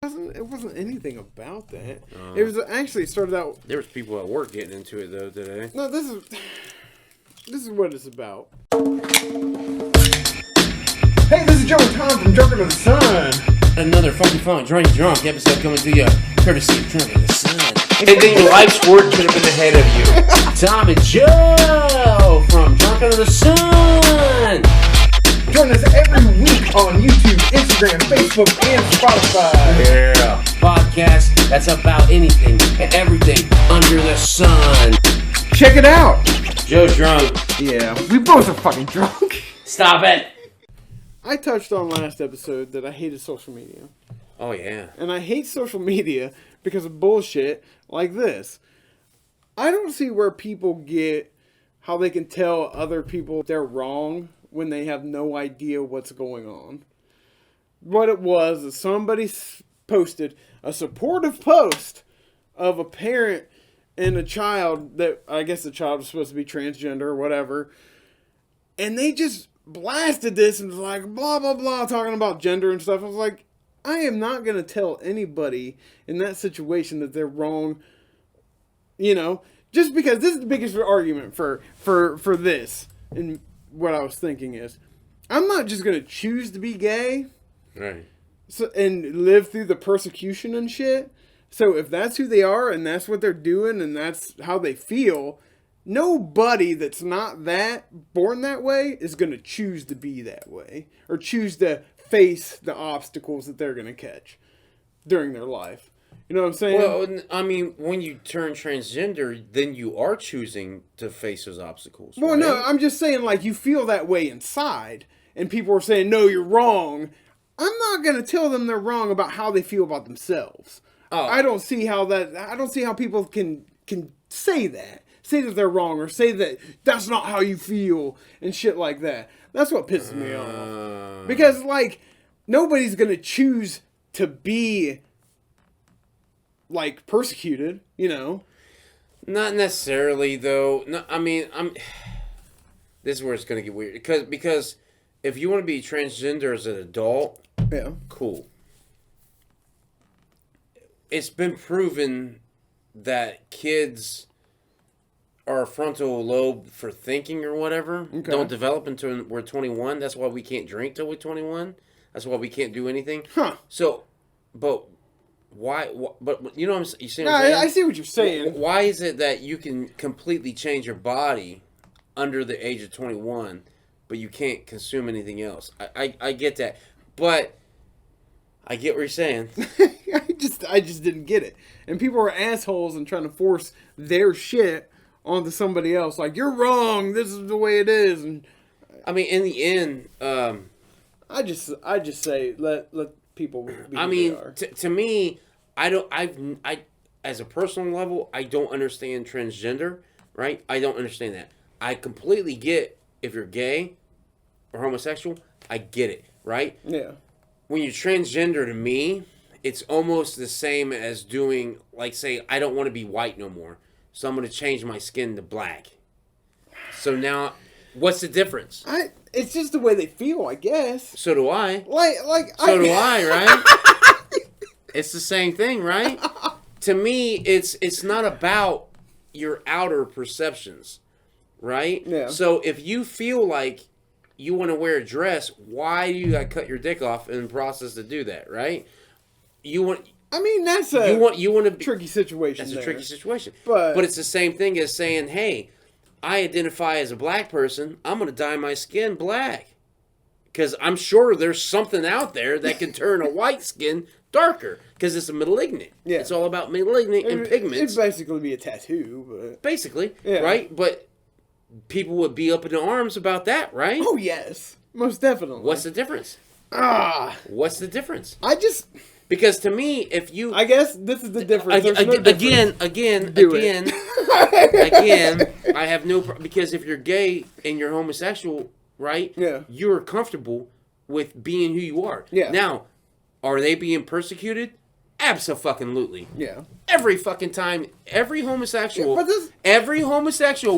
It wasn't anything about that. It was actually started out. There was people at work getting into it though today. No, this is what it's about. Hey, this is Joe and Tom from Drunken of the Sun. Another funky funk drunk episode coming to you courtesy of Drunken of the Sun. And then your life's work could have been ahead of you. Tom and Joe from Drunken of the Sun. Join us every week on YouTube, Instagram, Facebook, and Spotify. Yeah. Podcast that's about anything and everything under the sun. Check it out. Joe's drunk. Yeah, we both are fucking drunk. Stop it. I touched on last episode that I hated social media. Oh, yeah. And I hate social media because of bullshit like this. I don't see where people get how they can tell other people they're wrong when they have no idea what's going on. What it was is somebody posted a supportive post of a parent and a child that, I guess the child was supposed to be transgender or whatever. And they just blasted this and was like, blah, blah, blah, talking about gender and stuff. I was like, I am not going to tell anybody in that situation that they're wrong, you know, just because this is the biggest argument for this. And what I was thinking is, I'm not just going to choose to be gay. Right. So, and live through the persecution and shit. So if that's who they are and that's what they're doing and that's how they feel, nobody that's not born that way is going to choose to be that way or choose to face the obstacles that they're going to catch during their life. You know what I'm saying? Well, I mean, when you turn transgender, then you are choosing to face those obstacles. Well, right? no, I'm just saying, like, you feel that way inside, and people are saying, no, you're wrong. I'm not going to tell them they're wrong about how they feel about themselves. Oh. I don't see how people can say that. Say that they're wrong, or say that that's not how you feel, and shit like that. That's what pisses me off. Because, like, nobody's going to choose to be, like, persecuted, you know? Not necessarily, though. No, I mean, this is where it's going to get weird. Because if you want to be transgender as an adult, yeah, cool. It's been proven that kids our frontal lobe for thinking or whatever don't develop until we're 21. That's why we can't drink till we're 21. That's why we can't do anything. Huh. So, but why? But you know what I'm saying? I see what you're saying. Why is it that you can completely change your body under the age of 21, but you can't consume anything else? I get that, but I get what you're saying. I just didn't get it. And people are assholes and trying to force their shit onto somebody else. Like, you're wrong. This is the way it is. And I mean, in the end, I just say let people be I who mean, they are. to me, I as a personal level, I don't understand transgender, right? I don't understand that. I completely get if you're gay or homosexual, I get it, right? Yeah. When you're transgender, to me, it's almost the same as doing, like, say, I don't want to be white no more, so I'm going to change my skin to black. So now, what's the difference? It's just the way they feel, I guess. So do I. So do I, right? It's the same thing, right? To me, it's not about your outer perceptions, right? Yeah. So if you feel like you want to wear a dress, why do you got to cut your dick off in the process to do that, right? I mean, that's a you want to tricky situation. That's a tricky situation. But it's the same thing as saying, hey, I identify as a black person. I'm going to dye my skin black. Because I'm sure there's something out there that can turn a white skin darker. Because it's a malignant. Yeah. It's all about malignant and pigments. It'd basically be a tattoo. But basically. Yeah. Right? But people would be up in arms about that, right? Oh, yes. Most definitely. What's the difference? What's the difference? Because to me, if you... I guess this is the difference. Again, I have no... Because if you're gay and you're homosexual, right? Yeah. You're comfortable with being who you are. Yeah. Now, are they being persecuted? Abso-fucking-lutely. Yeah. Every fucking time, every homosexual,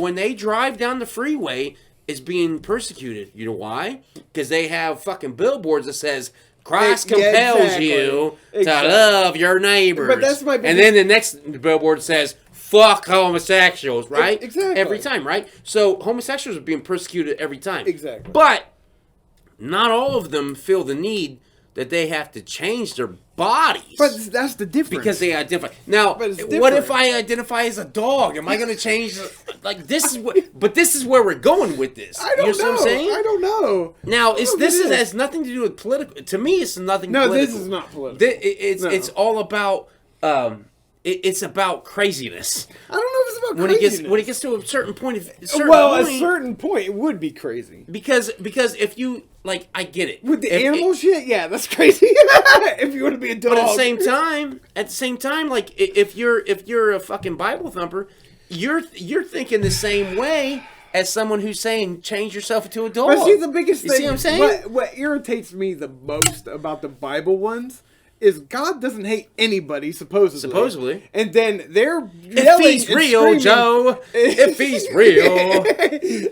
when they drive down the freeway, is being persecuted. You know why? Because they have fucking billboards that says, Christ compels you to love your neighbors. But that's my and then the next billboard says, fuck homosexuals, right? Exactly. Every time, right? So homosexuals are being persecuted every time. Exactly. But not all of them feel the need that they have to change their bodies. But that's the difference. Because they identify. Now, what if I identify as a dog? Am I going to change? Like, this is what... But this is where we're going with this. I don't know. What I'm saying? I don't know. Now, has nothing to do with political... To me, it's nothing political. No, this is not political. It's all about... It's about craziness. I don't know if it's about craziness. When it gets to a certain point... A certain point, it would be crazy. Because if you... Like, I get it. With the animal shit? Yeah, that's crazy. If you want to be a dog. But at the same time, like, if you're a fucking Bible thumper, you're thinking the same way as someone who's saying change yourself into a dog. But see, the biggest thing... See what I'm saying? What irritates me the most about the Bible ones is God doesn't hate anybody, supposedly. And then they're yelling if he's real, screaming, Joe. If he's real.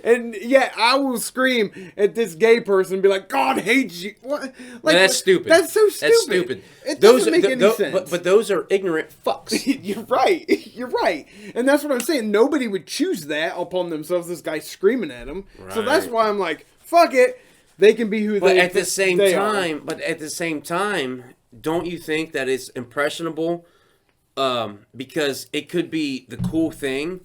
And yeah, I will scream at this gay person and be like, God hates you. What? Like, that's stupid. That's so stupid. That's stupid. It doesn't make any sense. But those are ignorant fucks. You're right. You're right. And that's what I'm saying. Nobody would choose that upon themselves, this guy screaming at them. Right. So that's why I'm like, fuck it. They can be who they are. But at the same time, don't you think that it's impressionable? Because it could be the cool thing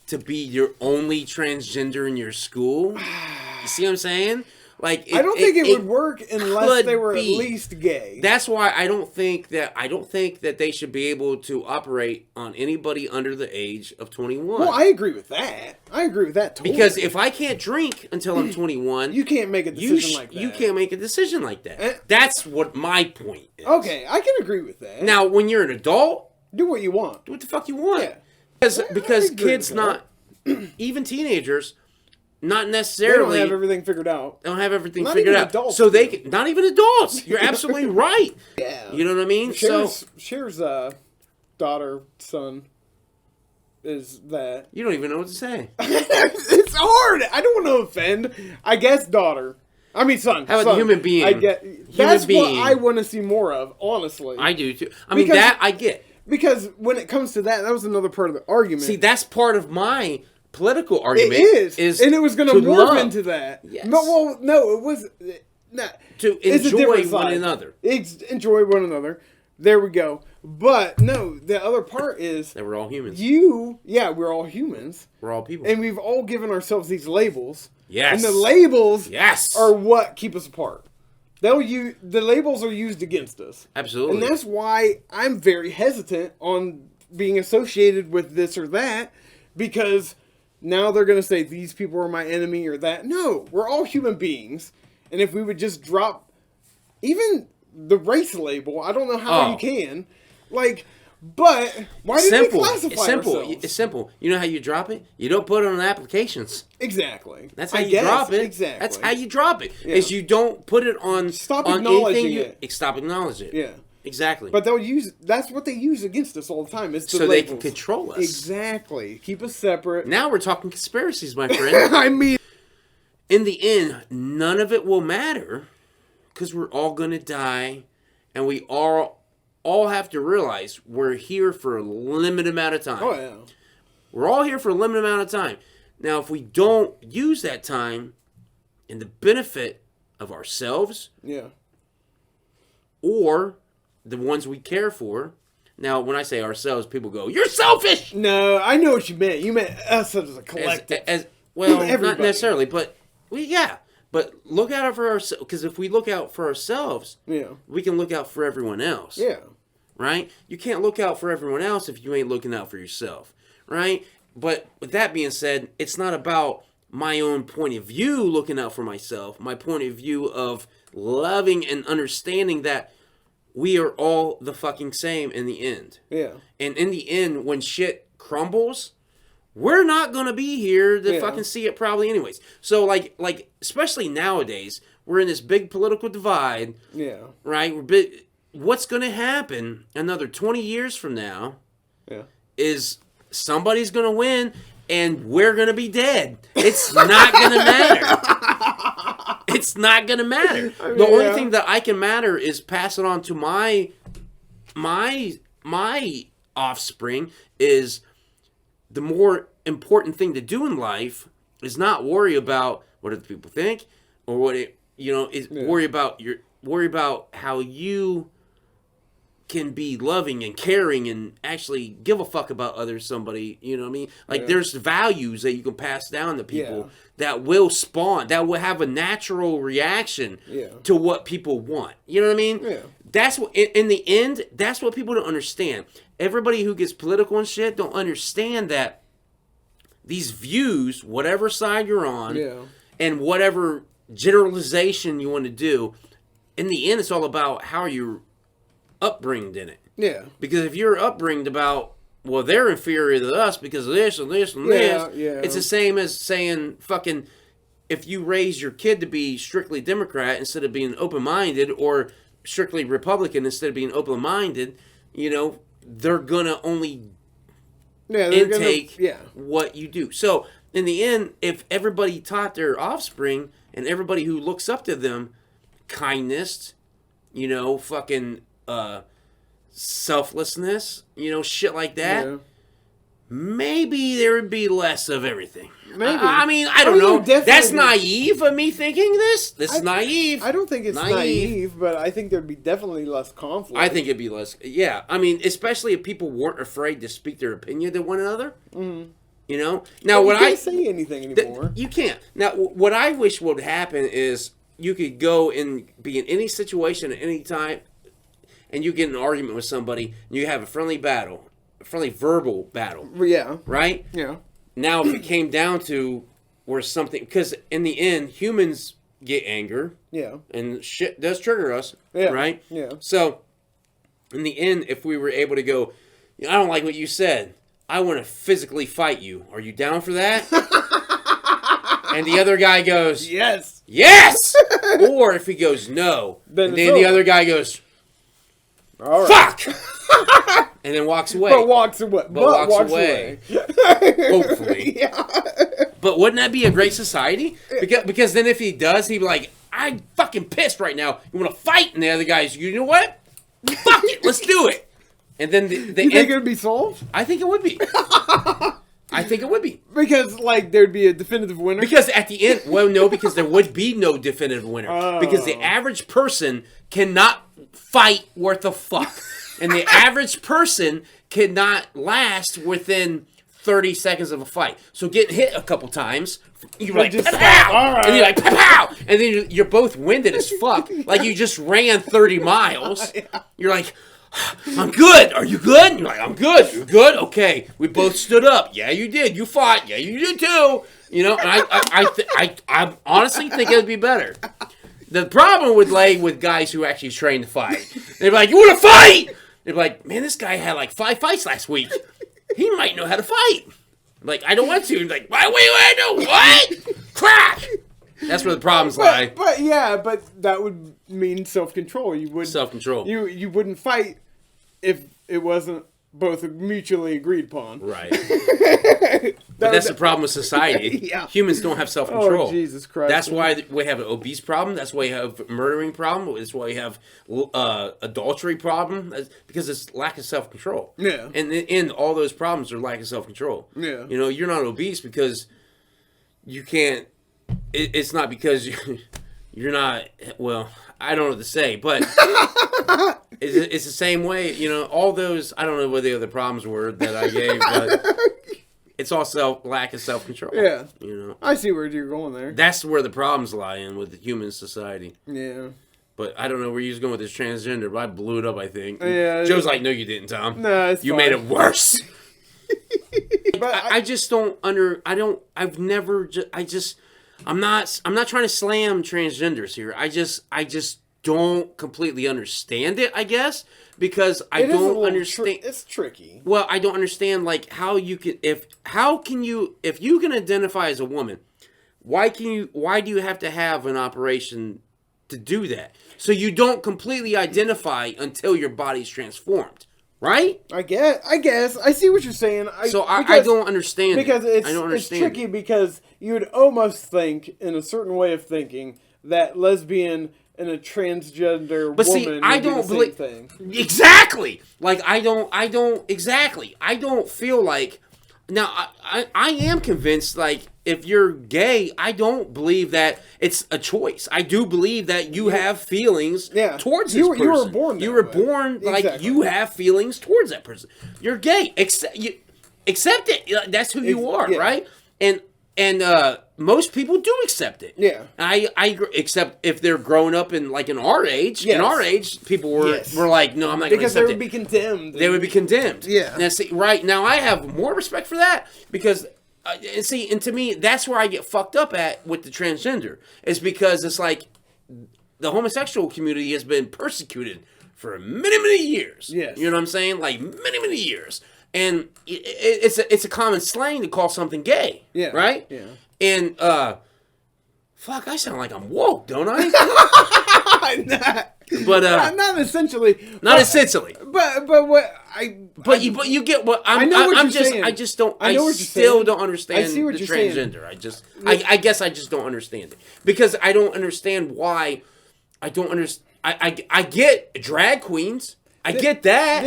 to be your only transgender in your school. You see what I'm saying? Like, I don't think it would work unless they were at least gay. That's why I don't think that they should be able to operate on anybody under the age of 21. Well, I agree with that. Totally. Because if I can't drink until I'm 21, you can't make a decision like that. You can't make a decision like that. That's what my point is. Okay, I can agree with that. Now, when you're an adult, do what you want. Do what the fuck you want. Yeah. Because kids even teenagers, not necessarily... They don't have everything figured out. They don't have everything figured out. Adults, so they can... Not even adults. You're absolutely right. Yeah. You know what I mean? Cher's daughter, son, is that... You don't even know what to say. It's hard. I don't want to offend. I guess daughter. I mean son. How about the human being? That's what I want to see more of, honestly. I do too. I mean, that I get. Because when it comes to that was another part of the argument. See, that's part of my... political argument and it was going to morph into that. Yes. No, it was not to enjoy one another. Enjoy one another. There we go. But no, the other part is that we're all humans. We're all humans. We're all people, and we've all given ourselves these labels. Yes, and the labels yes are what keep us apart. The labels are used against us. Absolutely, and that's why I'm very hesitant on being associated with this or that, because now they're going to say these people are my enemy or that. No, we're all human beings. And if we would just drop even the race label, I don't know how you can. Like, but why did we classify ourselves? It's simple. You know how you drop it? You don't put it on applications. Exactly. That's how you drop it. Exactly. That's how you drop it. Yeah. Is you don't put it on... Stop acknowledging it. Stop acknowledging it. Yeah. Exactly. But that's what they use against us all the time. Is so they can control us. Exactly. Keep us separate. Now we're talking conspiracies, my friend. I mean, in the end, none of it will matter because we're all going to die, and we all have to realize we're here for a limited amount of time. Oh, yeah. We're all here for a limited amount of time. Now, if we don't use that time in the benefit of ourselves, or the ones we care for. Now, when I say ourselves, people go, "You're selfish!" No, I know what you meant. You meant us as a collective. Well, not necessarily, but But look out for ourselves, because if we look out for ourselves, we can look out for everyone else. Yeah. Right? You can't look out for everyone else if you ain't looking out for yourself. Right? But with that being said, it's not about my own point of view looking out for myself. My point of view of loving and understanding that we are all the fucking same in the end. Yeah. And in the end, when shit crumbles, we're not going to be here to fucking see it probably anyways. So, like, especially nowadays, we're in this big political divide. Yeah. Right? What's going to happen another 20 years from now is somebody's going to win and we're going to be dead. It's not going to matter. It's not gonna matter. The only thing that I can matter is pass it on to my offspring. Is the more important thing to do in life is not worry about what other people think or what it is. Worry about how you can be loving and caring and actually give a fuck about somebody, you know what I mean? Like there's values that you can pass down to people that will spawn, that will have a natural reaction to what people want. You know what I mean? Yeah. That's what, in the end, that's what people don't understand. Everybody who gets political and shit don't understand that these views, whatever side you're on, and whatever generalization you want to do, in the end, it's all about how you're upbringed in it. Yeah. Because if you're upbringed about, well, they're inferior to us because of this and this and this, it's the same as saying fucking, if you raise your kid to be strictly Democrat instead of being open-minded, or strictly Republican instead of being open-minded, they're gonna only intake what you do. So in the end, if everybody taught their offspring and everybody who looks up to them kindness, fucking selflessness, shit like that, maybe there would be less of everything. Maybe. I don't know. That's naive of me thinking this. This is naive. I don't think it's naive, but I think there'd be definitely less conflict. I think it'd be less. Yeah. Especially if people weren't afraid to speak their opinion to one another. Mm-hmm. Now you can't say anything anymore. You can't. Now, what I wish would happen is you could go and be in any situation at any time, and you get in an argument with somebody, and you have a friendly verbal battle. Yeah. Right? Yeah. Now, if it came down to where something, because in the end, humans get anger. Yeah. And shit does trigger us. Yeah. Right? Yeah. So, in the end, if we were able to go, I don't like what you said. I want to physically fight you. Are you down for that? And the other guy goes, yes. Yes! Or if he goes, no. Then the other guy goes, all right. Fuck! And then walks away. But walks away. Hopefully. Yeah. But wouldn't that be a great society? Because then if he does, he'd be like, I'm fucking pissed right now. You want to fight? And the other guy's, you know what? Fuck it. Let's do it. And then you think it would be solved? I think it would be. I think it would be. Because, there'd be a definitive winner? Because at the end, no, because there would be no definitive winner. Oh. Because the average person cannot fight worth a fuck. And the average person cannot last within 30 seconds of a fight. So getting hit a couple times, you're like, pow! Right. And you're like, pow! And then you're both winded as fuck. Like you just ran 30 miles. You're like, I'm good. Are you good? And you're like, I'm good. You're good? Okay. We both stood up. Yeah, you did. You fought. Yeah, you did too. And I honestly think it would be better. The problem with guys who actually train to fight, they're like, you want to fight? They're like, man, this guy had 5 fights last week. He might know how to fight. I'm like, I don't want to. He's like, why? Wait, what? Crack! That's where the problems lie. But that would mean self-control. Self-control. You wouldn't fight if it wasn't both mutually agreed upon. Right. But that's the problem with society. Yeah. Humans don't have self-control. Oh, Jesus Christ. That's why we have an obese problem. That's why you have a murdering problem. That's why you have adultery problem. Because it's lack of self-control. Yeah. And in all those problems are lack of self-control. Yeah. You're not obese because you can't. It's not because you're not. Well, I don't know what to say, but it's the same way. All those. I don't know what the other problems were that I gave, but it's also lack of self-control. Yeah. I see where you're going there. That's where the problems lie in with the human society. Yeah. But I don't know where you're going with this transgender, but I blew it up, I think. Yeah. Joe's like, no, you didn't, Tom. No, it's You fine. made it worse. But I just don't I'm not trying to slam transgenders here. I just don't completely understand it, I guess, because I don't understand. It's tricky. Well, I don't understand how you can if you can identify as a woman, why do you have to have an operation to do that? So you don't completely identify until your body's transformed. Right? I guess. I see what you're saying. I don't understand. Because it's tricky because you would almost think, in a certain way of thinking, that lesbian and a transgender but woman see, I don't believe thing. Exactly. Like I don't exactly. I don't feel like now I am convinced like if you're gay, I don't believe that it's a choice. I do believe that you have feelings towards this person. You were born that You were way. born like you have feelings towards that person. You're gay. Accept it. That's who you are, right? And most people do accept it. Yeah. I agree, except if they're growing up in our age. Yes. In our age, people were like, no, I'm not going to accept it. Because they would be condemned. They would be condemned. Yeah. Now, see, right now, I have more respect for that because, and to me, that's where I get fucked up at with the transgender. Is because it's like the homosexual community has been persecuted for many, many years. Yes. You know what I'm saying? Like, many, many years. And it's a common slang to call something gay. Yeah. Right? Yeah. And, fuck, I sound like I'm woke, don't I? Not essentially. Not essentially. But what But you get what I'm saying. I just don't. I still don't understand the transgender. I guess I just don't understand it because I don't understand why. I don't understand. I get drag queens. I get that.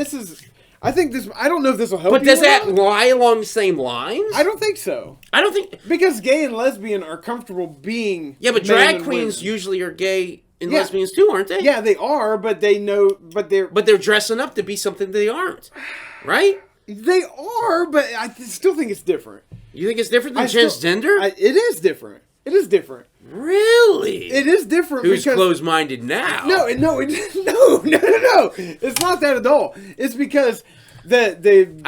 I don't know if this will help. But does that lie along the same lines? I don't think so. I don't think because gay and lesbian are comfortable being. Yeah, but drag queens usually are gay and lesbians too, aren't they? Yeah, they are, but they're dressing up to be something they aren't, right? They are, but I still think it's different. You think it's different than transgender? It is different. It is different. Really? It is different. Who's closed-minded now? No. It's not that at all. It's because I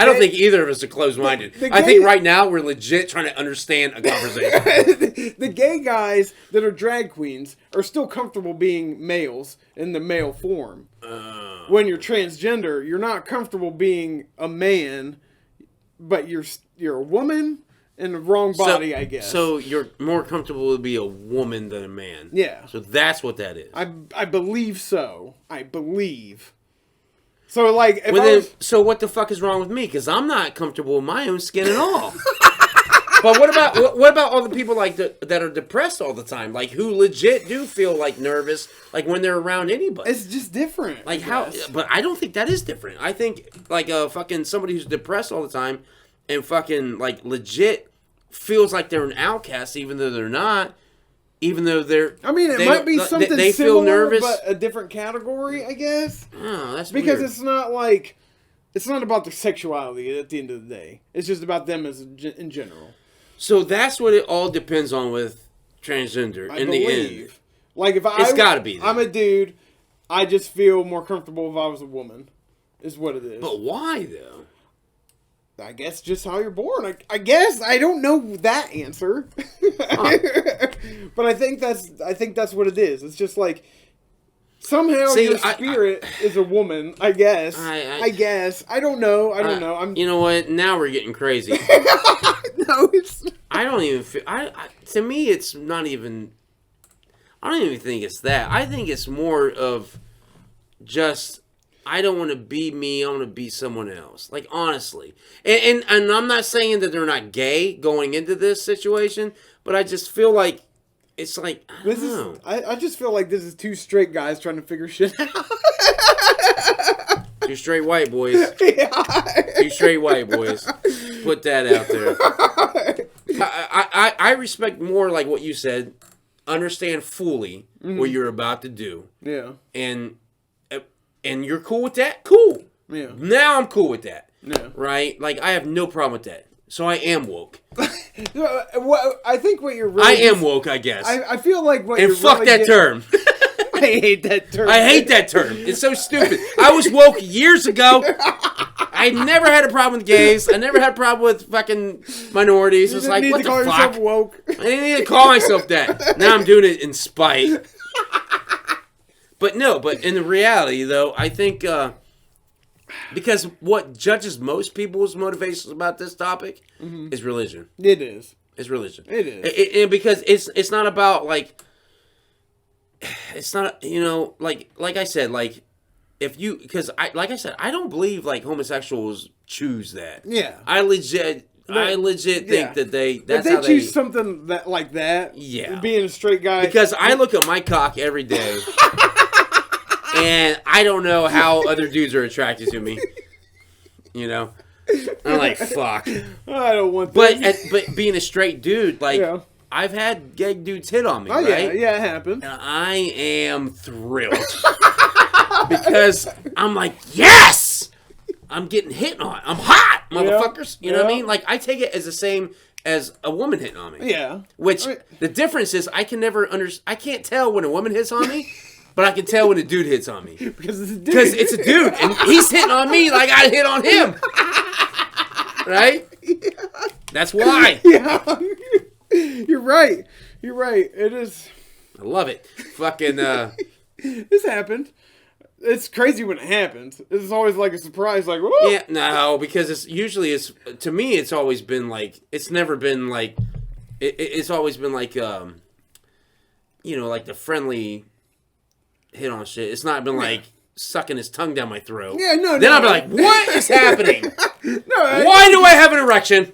don't think either of us are closed-minded. I think right now we're legit trying to understand a conversation. The gay guys that are drag queens are still comfortable being males in the male form. When you're transgender, you're not comfortable being a man, but you're a woman. In the wrong body, I guess. So you're more comfortable to be a woman than a man. Yeah. So that's what that is. I believe so. I believe. So like, so what the fuck is wrong with me? Because I'm not comfortable with my own skin at all. But what about all the people like that are depressed all the time? Like who legit do feel like nervous, like when they're around anybody. It's just different. Like how? But I don't think that is different. I think like fucking somebody who's depressed all the time and fucking like legit feels like they're an outcast, even though they're not. Even though they're, I mean, it might be something they similar, feel nervous, but a different category, I guess. Oh, that's because weird. It's not about their sexuality at the end of the day. It's just about them in general. So that's what it all depends on with transgender. In the end, like it's got to be. I'm a dude. I just feel more comfortable if I was a woman. Is what it is. But why though? I guess just how you're born. I guess I don't know that answer, but I think that's what it is. It's just like somehow your spirit is a woman. I guess. I guess. I don't know. I don't know. You know what? Now we're getting crazy. No, it's. I don't even feel. To me, it's not even. I don't even think it's that. I think it's more of just. I don't want to be me. I want to be someone else. Like, honestly. And I'm not saying that they're not gay going into this situation, but I just feel like it's like, I don't know. I just feel like this is two straight guys trying to figure shit out. Two straight white boys. Yeah. Two straight white boys. Put that out there. I respect more like what you said. Understand fully what you're about to do. Yeah. And you're cool with that? Cool. Yeah. Now I'm cool with that. Yeah. Right? Like, I have no problem with that. So I am woke. I think what you're really... I am woke, I guess. I feel like what and you're fuck really that term. I hate that term. I hate that term. It's so stupid. I was woke years ago. I never had a problem with gays. I never had a problem with fucking minorities. It's like, what the fuck? Yourself woke. I didn't need to call myself that. Now I'm doing it in spite. But in the reality, though, I think because what judges most people's motivations about this topic is religion. It is. It's religion. It is. And because it's not about, like, it's not, like I said, like, like I said, I don't believe, like, homosexuals choose that. Yeah. I legit, I legit think that that's if how they choose something that like that. Yeah. Being a straight guy. Because I look at my cock every day, and I don't know how other dudes are attracted to me. You know, I'm like, fuck. I don't want that. But being a straight dude, like, I've had gay dudes hit on me, right? Yeah, it happened. And I am thrilled. Because I'm like, yes! I'm getting hit on. I'm hot, motherfuckers. You know what I mean? Like, I take it as the same as a woman hitting on me. Yeah. Which, the difference is, I can't tell when a woman hits on me, but I can tell when a dude hits on me. Because it's a dude. Because it's a dude, and he's hitting on me like I hit on him. Right? Yeah. That's why. Yeah. You're right. You're right. It is. I love it. Fucking, This happened. It's crazy when it happens. It's always like a surprise, like, whoa. Yeah, no, because to me, it's always been like, it's never been like, it's always been like, you know, like the friendly hit on shit. It's not been like sucking his tongue down my throat. Yeah, no. Then I'll be like, what is happening? No, why do I have an erection?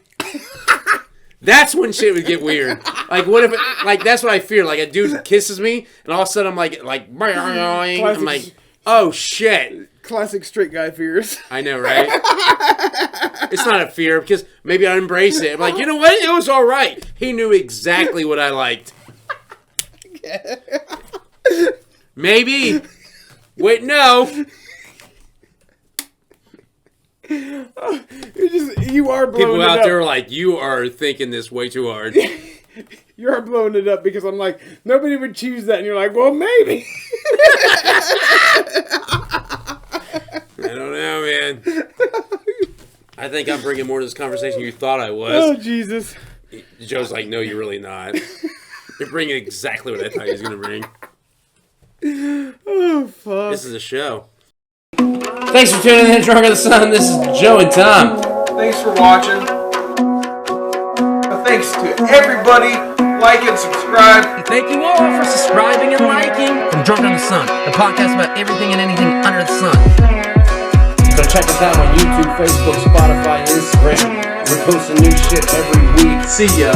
That's when shit would get weird. Like, what if, like, that's what I fear. Like, a dude kisses me, and all of a sudden I'm like, I'm like, oh shit. Classic straight guy fears. I know, right? It's not a fear, because maybe I embrace it. I'm like, you know what? It was all right. He knew exactly what I liked. Maybe. Wait, no. You are blowing People it out up. there are like, you are thinking this way too hard. You are blowing it up because I'm like, nobody would choose that. And you're like, well, maybe. I don't know, man. I think I'm bringing more to this conversation than you thought I was. Oh, Jesus. Joe's like, no, you're really not. You're bringing exactly what I thought he was going to bring. Oh, fuck. This is a show. Thanks for tuning in to Drunken Sun. This is Joe and Tom. Thanks for watching. Thanks to everybody. Like and subscribe. Thank you all for subscribing and liking. From Drunken Sun, the podcast about everything and anything under the sun. So check us out on YouTube, Facebook, Spotify, Instagram. We're posting new shit every week. See ya.